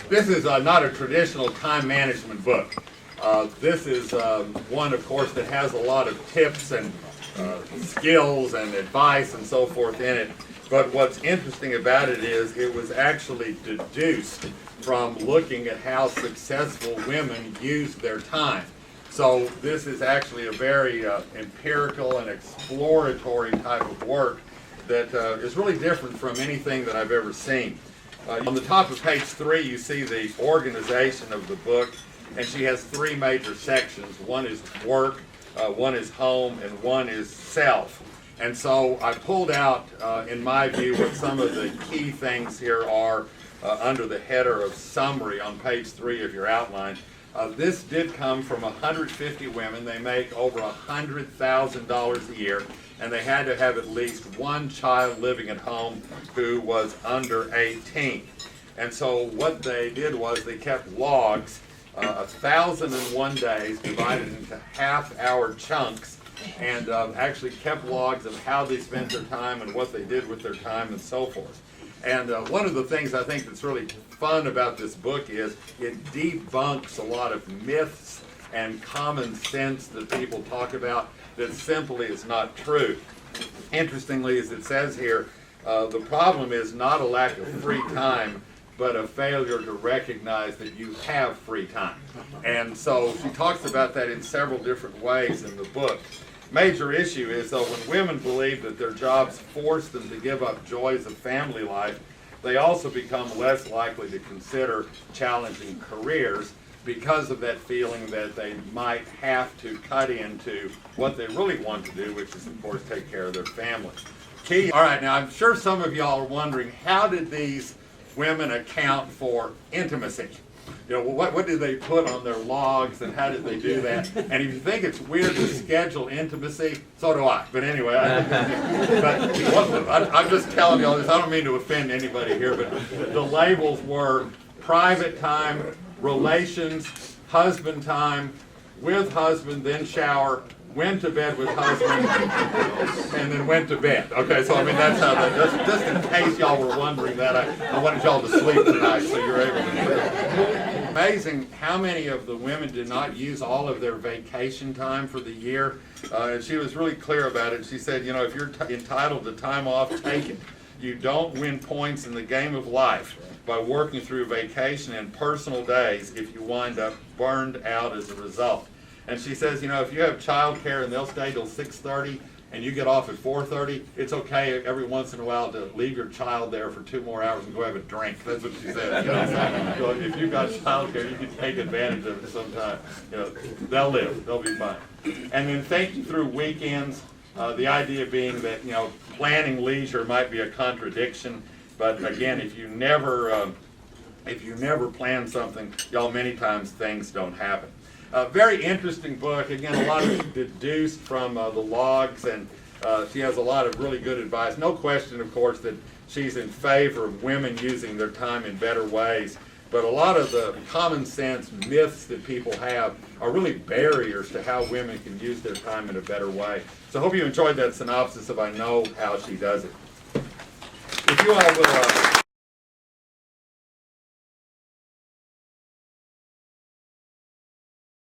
This is not a traditional time management book. This is one, of course, that has a lot of tips and skills and advice and so forth in it. But what's interesting about it is it was actually deduced from looking at how successful women use their time. So this is actually a very empirical and exploratory type of work that is really different from anything that I've ever seen. On the top of page 3, you see the organization of the book, and she has 3 major sections. One is work, one is home, and one is self. And so I pulled out, in my view, what some of the key things here are under the header of summary on page 3 of your outline. This did come from 150 women. They make over $100,000 a year, and they had to have at least one child living at home who was under 18. And so what they did was they kept logs, 1,001 days divided into half-hour chunks, and actually kept logs of how they spent their time and what they did with their time and so forth. And one of the things I think that's really fun about this book is it debunks a lot of myths and common sense that people talk about that simply is not true. Interestingly, as it says here, the problem is not a lack of free time, but a failure to recognize that you have free time. And so she talks about that in several different ways in the book. Major issue is, though, when women believe that their jobs force them to give up joys of family life, they also become less likely to consider challenging careers because of that feeling that they might have to cut into what they really want to do, which is, of course, take care of their family. All right, now I'm sure some of y'all are wondering, how did these women account for intimacy? You know, what did they put on their logs, and how did they do that? And if you think it's weird to schedule intimacy, so do I. But anyway, I'm just telling you all this. I don't mean to offend anybody here, but the labels were private time, relations, husband time, with husband, then shower, went to bed with husband, and then went to bed. Okay, so I mean, that's how that, just in case y'all were wondering that, I wanted y'all to sleep tonight so you're able to sleep. Amazing how many of the women did not use all of their vacation time for the year. And she was really clear about it. She said, you know, if you're entitled to time off, take it. You don't win points in the game of life by working through vacation and personal days if you wind up burned out as a result. And she says, you know, if you have child care and they'll stay till 6:30 and you get off at 4:30, it's okay every once in a while to leave your child there for 2 more hours and go have a drink. That's what she said. You know, so if you've got child care, you can take advantage of it sometime. You know, they'll live. They'll be fine. And then thinking through weekends, the idea being that, you know, planning leisure might be a contradiction. But again, if you never plan something, y'all, many times things don't happen. Very interesting book. Again, a lot of deduced from the logs, and she has a lot of really good advice. No question, of course, that she's in favor of women using their time in better ways. But a lot of the common sense myths that people have are really barriers to how women can use their time in a better way. So I hope you enjoyed that synopsis of I Know How She Does It. If you all will...